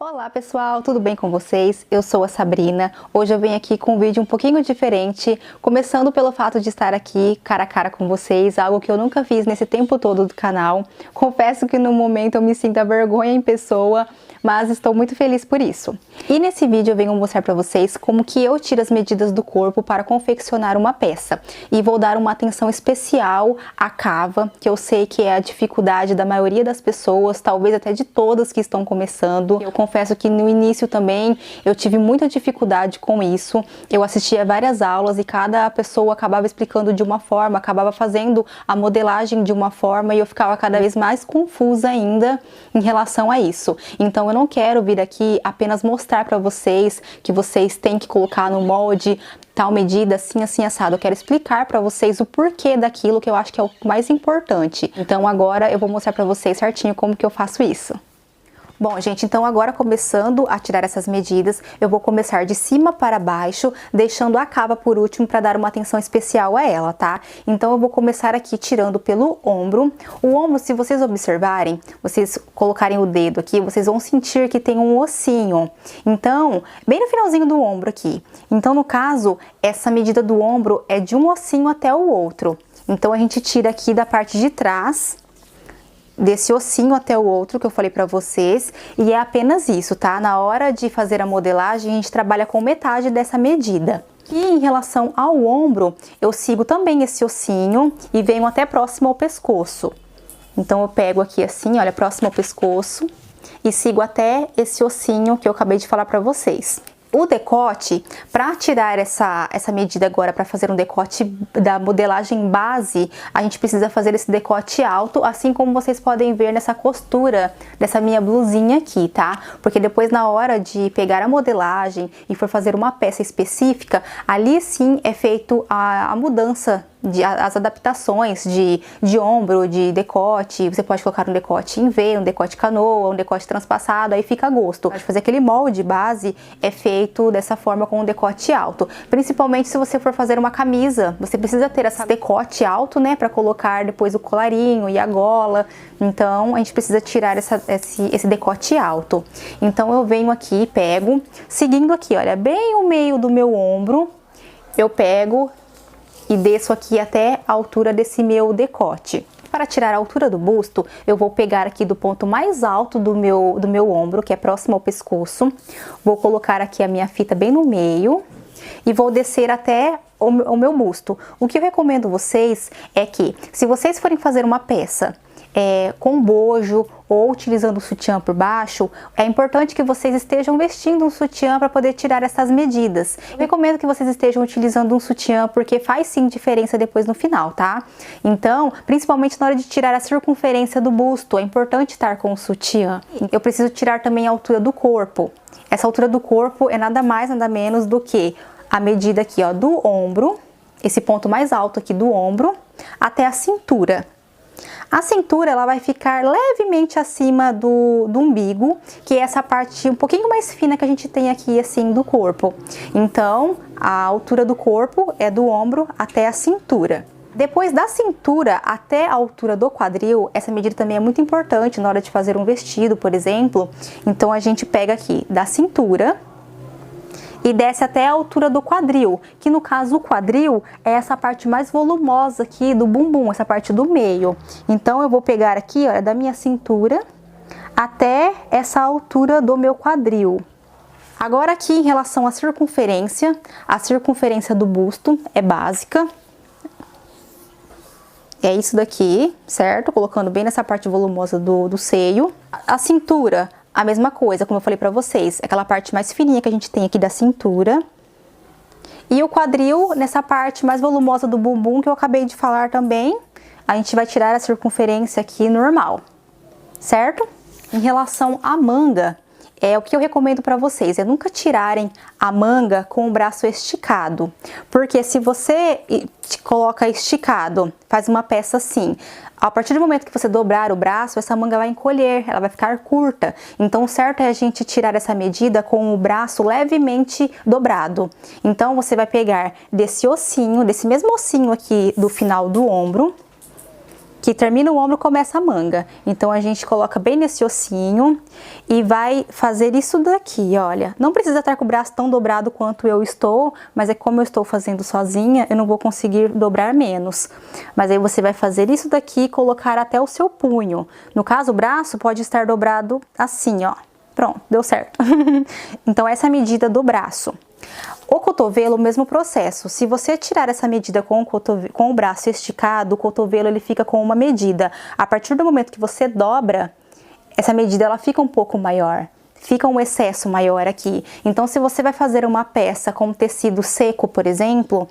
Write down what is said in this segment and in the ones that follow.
Olá pessoal, tudo bem com vocês? Eu sou a Sabrina. Hoje eu venho aqui com um vídeo um pouquinho diferente, começando pelo fato de estar aqui cara a cara com vocês, algo que eu nunca fiz nesse tempo todo do canal. Confesso que no momento eu me sinto a vergonha em pessoa, mas estou muito feliz por isso. E nesse vídeo eu venho mostrar para vocês como que eu tiro as medidas do corpo para confeccionar uma peça. E vou dar uma atenção especial à cava, que eu sei que é a dificuldade da maioria das pessoas, talvez até de todas que estão começando. Eu confesso que no início também eu tive muita dificuldade com isso. Eu assistia várias aulas e cada pessoa acabava explicando de uma forma, acabava fazendo a modelagem de uma forma e eu ficava cada vez mais confusa ainda em relação a isso. Então eu não quero vir aqui apenas mostrar para vocês que vocês têm que colocar no molde tal medida assim, assim, assado. Eu quero explicar para vocês o porquê daquilo que eu acho que é o mais importante. Então agora eu vou mostrar para vocês certinho como que eu faço isso. Bom, gente, então agora começando a tirar essas medidas, eu vou começar de cima para baixo, deixando a cava por último para dar uma atenção especial a ela, tá? Então eu vou começar aqui tirando pelo ombro. O ombro, se vocês observarem, vocês colocarem o dedo aqui, vocês vão sentir que tem um ossinho. Então, bem no finalzinho do ombro aqui. Então, no caso, essa medida do ombro é de um ossinho até o outro. Então a gente tira aqui da parte de trás, desse ossinho até o outro que eu falei pra vocês, e é apenas isso, tá? Na hora de fazer a modelagem, a gente trabalha com metade dessa medida. E em relação ao ombro, eu sigo também esse ossinho e venho até próximo ao pescoço. Então eu pego aqui assim, olha, próximo ao pescoço, e sigo até esse ossinho que eu acabei de falar pra vocês. O decote, para tirar essa medida agora, para fazer um decote da modelagem base, a gente precisa fazer esse decote alto, assim como vocês podem ver nessa costura dessa minha blusinha aqui, tá? Porque depois na hora de pegar a modelagem e for fazer uma peça específica, ali sim é feito a mudança, as adaptações de ombro, de decote. Você pode colocar um decote em V, um decote canoa, um decote transpassado, aí fica a gosto. Pode fazer aquele molde base, é feito dessa forma com um decote alto. Principalmente se você for fazer uma camisa, você precisa ter esse decote alto, né, para colocar depois o colarinho e a gola. Então a gente precisa tirar esse decote alto. Então eu venho aqui, pego, seguindo aqui, olha, bem o meio do meu ombro, eu pego e desço aqui até a altura desse meu decote. Para tirar a altura do busto, eu vou pegar aqui do ponto mais alto do meu ombro, que é próximo ao pescoço. Vou colocar aqui a minha fita bem no meio e vou descer até o meu busto. O que eu recomendo vocês é que, se vocês forem fazer uma peça com bojo ou utilizando o sutiã por baixo, é importante que vocês estejam vestindo um sutiã para poder tirar essas medidas. Eu recomendo que vocês estejam utilizando um sutiã porque faz sim diferença depois no final, tá? Então, principalmente na hora de tirar a circunferência do busto, é importante estar com o sutiã. Eu preciso tirar também a altura do corpo. Essa altura do corpo é nada mais, nada menos do que a medida aqui, ó, do ombro, esse ponto mais alto aqui do ombro, até a cintura. A cintura, ela vai ficar levemente acima do umbigo, que é essa parte um pouquinho mais fina que a gente tem aqui, assim, do corpo. Então, a altura do corpo é do ombro até a cintura. Depois da cintura até a altura do quadril, essa medida também é muito importante na hora de fazer um vestido, por exemplo. Então, a gente pega aqui da cintura e desce até a altura do quadril, que no caso o quadril é essa parte mais volumosa aqui do bumbum, essa parte do meio. Então eu vou pegar aqui, olha, da minha cintura até essa altura do meu quadril. Agora aqui em relação à circunferência, a circunferência do busto é básica. É isso daqui, certo? Colocando bem nessa parte volumosa do seio. A cintura, a mesma coisa, como eu falei pra vocês, aquela parte mais fininha que a gente tem aqui da cintura. E o quadril, nessa parte mais volumosa do bumbum que eu acabei de falar também, a gente vai tirar a circunferência aqui normal, certo? Em relação à manga, o que eu recomendo pra vocês é nunca tirarem a manga com o braço esticado. Porque se você coloca esticado, faz uma peça assim, a partir do momento que você dobrar o braço, essa manga vai encolher, ela vai ficar curta. Então o certo é a gente tirar essa medida com o braço levemente dobrado. Então você vai pegar desse ossinho, desse mesmo ossinho aqui do final do ombro, que termina o ombro, começa a manga. Então a gente coloca bem nesse ossinho e vai fazer isso daqui, olha. Não precisa estar com o braço tão dobrado quanto eu estou, mas é como eu estou fazendo sozinha, eu não vou conseguir dobrar menos. Mas aí você vai fazer isso daqui e colocar até o seu punho. No caso, o braço pode estar dobrado assim, ó. Pronto, deu certo. Então essa é a medida do braço. O cotovelo, o mesmo processo. Se você tirar essa medida com o braço esticado, o cotovelo ele fica com uma medida. A partir do momento que você dobra, essa medida ela fica um pouco maior. Fica um excesso maior aqui. Então, se você vai fazer uma peça com tecido seco, por exemplo,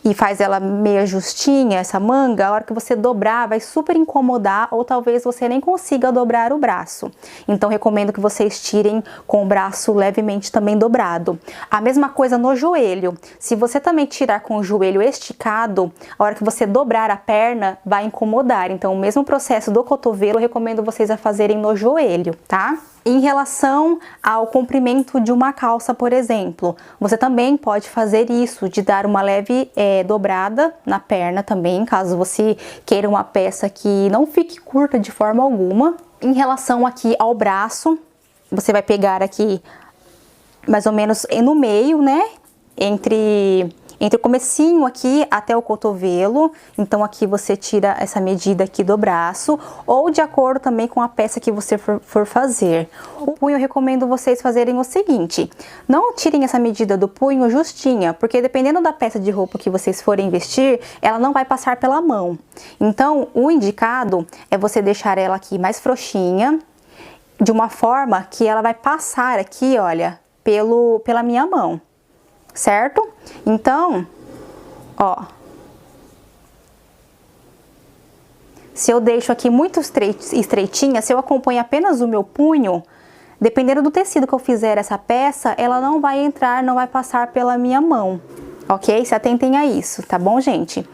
e faz ela meia justinha, essa manga, a hora que você dobrar vai super incomodar ou talvez você nem consiga dobrar o braço. Então, recomendo que vocês tirem com o braço levemente também dobrado. A mesma coisa no joelho. Se você também tirar com o joelho esticado, a hora que você dobrar a perna, vai incomodar. Então, o mesmo processo do cotovelo, eu recomendo vocês a fazerem no joelho, tá? Em relação ao comprimento de uma calça, por exemplo, você também pode fazer isso, de dar uma leve dobrada na perna também, caso você queira uma peça que não fique curta de forma alguma. Em relação aqui ao braço, você vai pegar aqui mais ou menos no meio, né, entre o comecinho aqui até o cotovelo. Então aqui você tira essa medida aqui do braço, ou de acordo também com a peça que você for fazer. O punho eu recomendo vocês fazerem o seguinte: não tirem essa medida do punho justinha, porque dependendo da peça de roupa que vocês forem vestir, ela não vai passar pela mão. Então o indicado é você deixar ela aqui mais frouxinha, de uma forma que ela vai passar aqui, olha, pela minha mão. Certo? Então, ó, se eu deixo aqui muito estreitinha, se eu acompanho apenas o meu punho, dependendo do tecido que eu fizer essa peça, ela não vai entrar, não vai passar pela minha mão, ok? Se atentem a isso, tá bom, gente?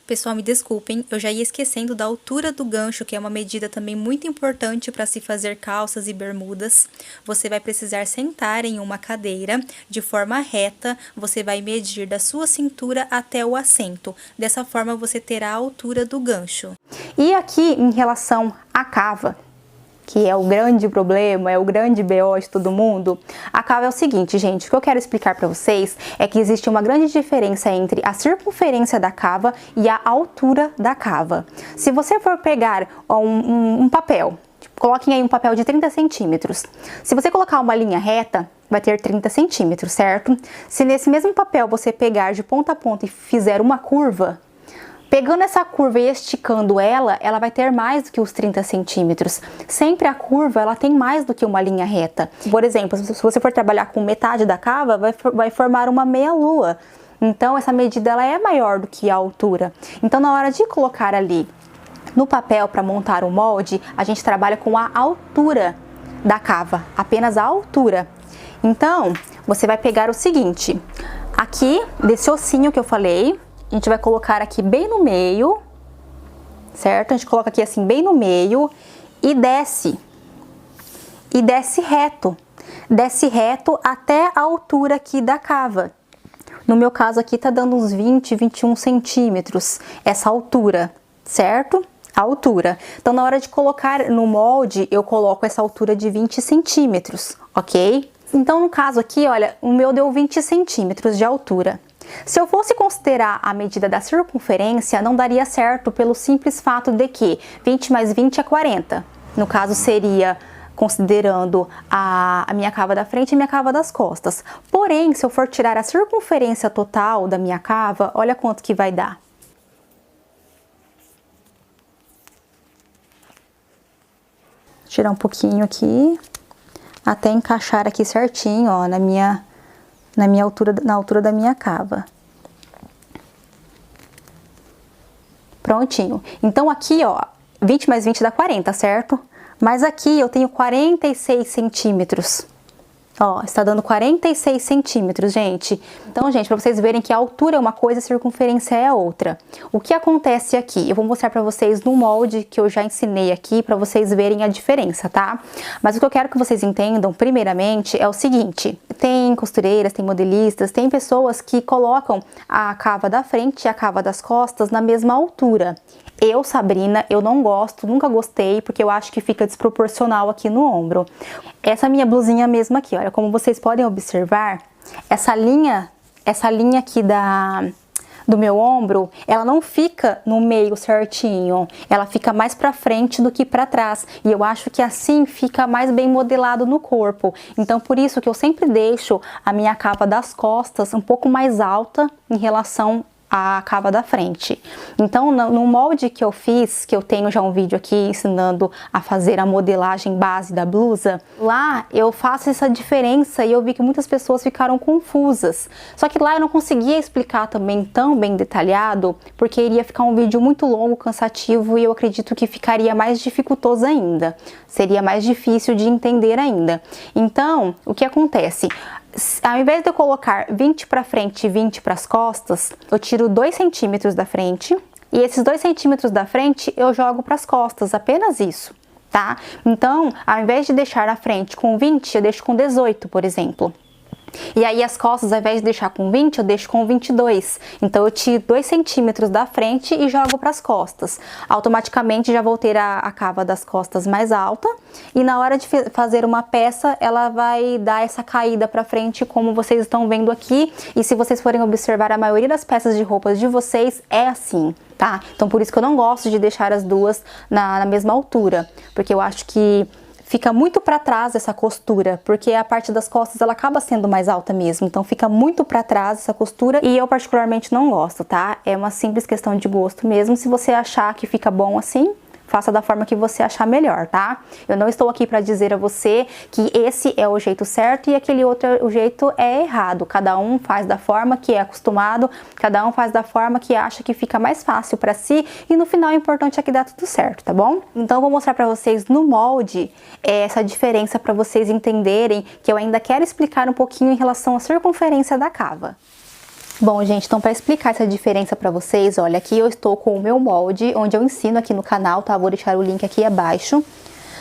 Pessoal, me desculpem, eu já ia esquecendo da altura do gancho, que é uma medida também muito importante para se fazer calças e bermudas. Você vai precisar sentar em uma cadeira de forma reta, você vai medir da sua cintura até o assento. Dessa forma você terá a altura do gancho. E aqui em relação à cava, que é o grande problema, é o grande BO de todo mundo, a cava é o seguinte, gente, o que eu quero explicar para vocês é que existe uma grande diferença entre a circunferência da cava e a altura da cava. Se você for pegar um papel, coloquem aí um papel de 30 centímetros, se você colocar uma linha reta, vai ter 30 centímetros, certo? Se nesse mesmo papel você pegar de ponta a ponta e fizer uma curva, pegando essa curva e esticando ela, ela vai ter mais do que os 30 centímetros. Sempre a curva, ela tem mais do que uma linha reta. Por exemplo, se você for trabalhar com metade da cava, vai formar uma meia-lua. Então, essa medida ela é maior do que a altura. Então, na hora de colocar ali no papel para montar o molde, a gente trabalha com a altura da cava, apenas a altura. Então, você vai pegar o seguinte, aqui desse ossinho que eu falei, a gente vai colocar aqui bem no meio, certo? A gente coloca aqui assim bem no meio e desce reto. Desce reto até a altura aqui da cava. No meu caso aqui tá dando uns 20, 21 centímetros essa altura, certo? A altura. Então na hora de colocar no molde, eu coloco essa altura de 20 centímetros, ok? Então no caso aqui, olha, o meu deu 20 centímetros de altura. Se eu fosse considerar a medida da circunferência, não daria certo pelo simples fato de que 20 mais 20 é 40. No caso, seria considerando a minha cava da frente e a minha cava das costas. Porém, se eu for tirar a circunferência total da minha cava, olha quanto que vai dar. Vou tirar um pouquinho aqui, até encaixar aqui certinho, ó, na altura da minha cava. Prontinho. Então aqui, ó, 20 mais 20 dá 40, certo? Mas aqui eu tenho 46 centímetros. Ó, está dando 46 centímetros, gente. Então, gente, para vocês verem que a altura é uma coisa, a circunferência é outra. O que acontece aqui? Eu vou mostrar para vocês no molde que eu já ensinei aqui, para vocês verem a diferença, tá? Mas o que eu quero que vocês entendam, primeiramente, é o seguinte. tem costureiras, tem modelistas, tem pessoas que colocam a cava da frente e a cava das costas na mesma altura. Eu, Sabrina, eu não gosto, nunca gostei, porque eu acho que fica desproporcional aqui no ombro. Essa minha blusinha mesmo aqui, olha, como vocês podem observar, essa linha aqui do meu ombro, ela não fica no meio certinho, ela fica mais pra frente do que pra trás, e eu acho que assim fica mais bem modelado no corpo. Então por isso que eu sempre deixo a minha cava das costas um pouco mais alta em relação a cava da frente. Então no molde que eu fiz, que eu tenho já um vídeo aqui ensinando a fazer a modelagem base da blusa, lá eu faço essa diferença e eu vi que muitas pessoas ficaram confusas. Só que lá eu não conseguia explicar também tão bem detalhado, porque iria ficar um vídeo muito longo, cansativo, e eu acredito que ficaria mais dificultoso ainda. Seria mais difícil de entender ainda. Então, o que acontece? Ao invés de eu colocar 20 para frente e 20 para as costas, eu tiro 2 centímetros da frente, e esses 2 centímetros da frente eu jogo para as costas, apenas isso, tá? Então, ao invés de deixar a frente com 20, eu deixo com 18, por exemplo. E aí as costas, ao invés de deixar com 20, eu deixo com 22. Então eu tiro 2 centímetros da frente e jogo para as costas. Automaticamente já vou ter a cava das costas mais alta. E na hora de fazer uma peça, ela vai dar essa caída para frente, como vocês estão vendo aqui. E se vocês forem observar, a maioria das peças de roupas de vocês é assim, tá? Então por isso que eu não gosto de deixar as duas na mesma altura. Porque eu acho que fica muito para trás essa costura, porque a parte das costas ela acaba sendo mais alta mesmo, então fica muito para trás essa costura, e eu particularmente não gosto, tá? É uma simples questão de gosto mesmo. Se você achar que fica bom assim, faça da forma que você achar melhor, tá? Eu não estou aqui para dizer a você que esse é o jeito certo e aquele outro o jeito é errado. Cada um faz da forma que é acostumado, cada um faz da forma que acha que fica mais fácil para si, e no final o importante é que dá tudo certo, tá bom? Então eu vou mostrar para vocês no molde essa diferença, para vocês entenderem, que eu ainda quero explicar um pouquinho em relação à circunferência da cava. Bom, gente, então para explicar essa diferença para vocês, olha, aqui eu estou com o meu molde, onde eu ensino aqui no canal, tá? Vou deixar o link aqui abaixo.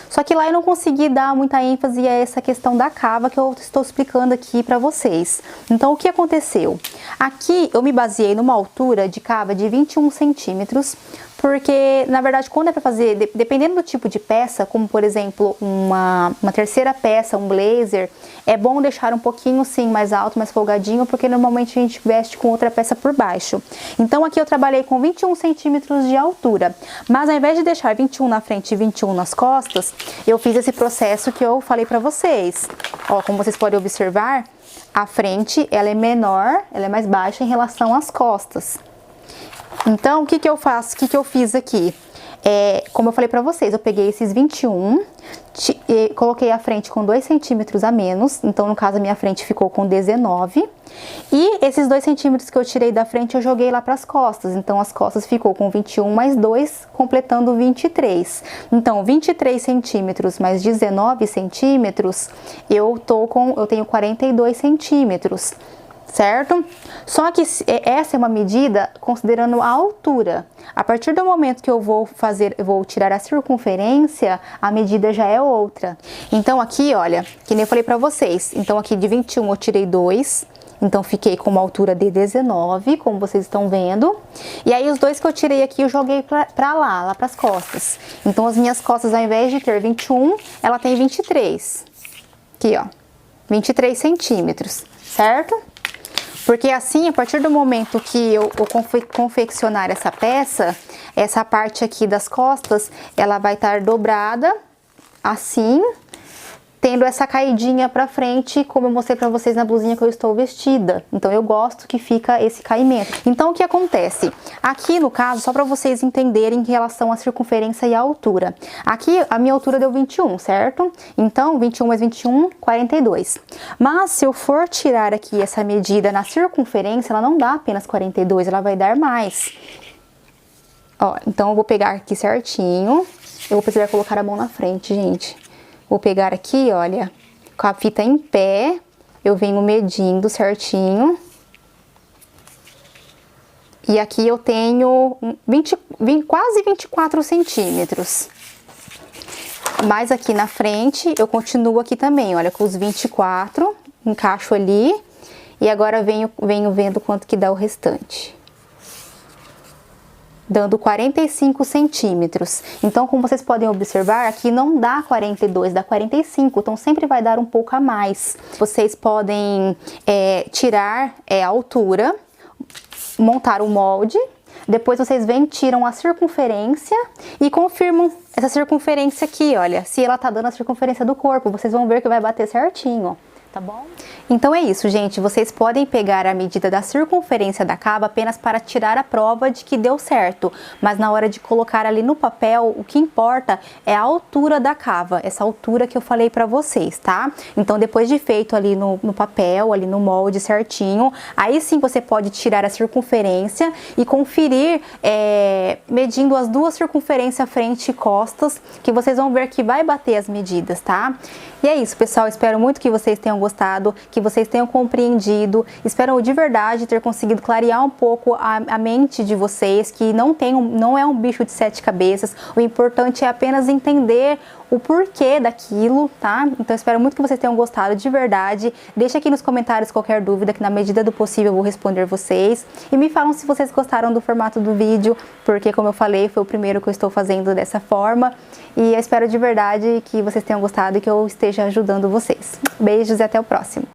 Só que lá eu não consegui dar muita ênfase a essa questão da cava que eu estou explicando aqui para vocês. Então, o que aconteceu? Aqui eu me baseei numa altura de cava de 21 centímetros, porque, na verdade, quando é para fazer, dependendo do tipo de peça, como por exemplo uma terceira peça, um blazer, é bom deixar um pouquinho sim mais alto, mais folgadinho, porque normalmente a gente veste com outra peça por baixo. Então aqui eu trabalhei com 21 centímetros de altura, mas ao invés de deixar 21 na frente e 21 nas costas, eu fiz esse processo que eu falei pra vocês. Ó, como vocês podem observar, a frente ela é menor, ela é mais baixa em relação às costas. Então, o que que eu faço? O que que eu fiz aqui? Como eu falei pra vocês, eu peguei esses 21, coloquei a frente com 2 centímetros a menos, então no caso a minha frente ficou com 19, e esses 2 centímetros que eu tirei da frente eu joguei lá pras costas, então as costas ficou com 21 mais 2, completando 23. Então 23 centímetros mais 19 centímetros, eu tenho 42 centímetros. Certo? Só que essa é uma medida considerando a altura. A partir do momento que eu vou tirar a circunferência, a medida já é outra. Então aqui, olha, que nem eu falei pra vocês, então aqui de 21 eu tirei 2, então fiquei com uma altura de 19, como vocês estão vendo. E aí os 2 que eu tirei aqui eu joguei pra lá pras costas. Então as minhas costas, ao invés de ter 21, ela tem 23. Aqui, ó, 23 centímetros, certo? Porque assim, a partir do momento que eu confeccionar essa peça, essa parte aqui das costas, ela vai estar dobrada, assim, tendo essa caidinha pra frente, como eu mostrei pra vocês na blusinha que eu estou vestida. Então eu gosto que fica esse caimento. Então o que acontece? Aqui no caso, só pra vocês entenderem em relação à circunferência e à altura. Aqui a minha altura deu 21, certo? Então 21 mais 21, 42. Mas se eu for tirar aqui essa medida na circunferência, ela não dá apenas 42, ela vai dar mais. Ó, então eu vou pegar aqui certinho. Eu vou precisar colocar a mão na frente, gente. Vou pegar aqui, olha, com a fita em pé, eu venho medindo certinho. E aqui eu tenho quase 24 centímetros. Mas aqui na frente, eu continuo aqui também, olha, com os 24, encaixo ali e agora venho vendo quanto que dá o restante. Dando 45 centímetros. Então, como vocês podem observar, aqui não dá 42, dá 45, então sempre vai dar um pouco a mais. Vocês podem tirar a altura, montar o molde, depois vocês vêm, tiram a circunferência e confirmam essa circunferência aqui, olha, se ela tá dando a circunferência do corpo, vocês vão ver que vai bater certinho, ó. Tá bom? Então é isso, gente. Vocês podem pegar a medida da circunferência da cava apenas para tirar a prova de que deu certo. Mas na hora de colocar ali no papel, o que importa é a altura da cava. Essa altura que eu falei pra vocês, tá? Então depois de feito ali no papel, ali no molde certinho, aí sim você pode tirar a circunferência e conferir medindo as duas circunferências frente e costas, que vocês vão ver que vai bater as medidas, tá? E é isso, pessoal. Espero muito que vocês tenham gostado, que vocês tenham compreendido. Espero de verdade ter conseguido clarear um pouco a mente de vocês, que não é um bicho de 7 cabeças. O importante é apenas entender o porquê daquilo, tá? Então espero muito que vocês tenham gostado de verdade. Deixa aqui nos comentários qualquer dúvida, que na medida do possível eu vou responder vocês. E me falam se vocês gostaram do formato do vídeo, porque como eu falei, foi o primeiro que eu estou fazendo dessa forma. E eu espero de verdade que vocês tenham gostado e que eu esteja ajudando vocês. Beijos e até o próximo!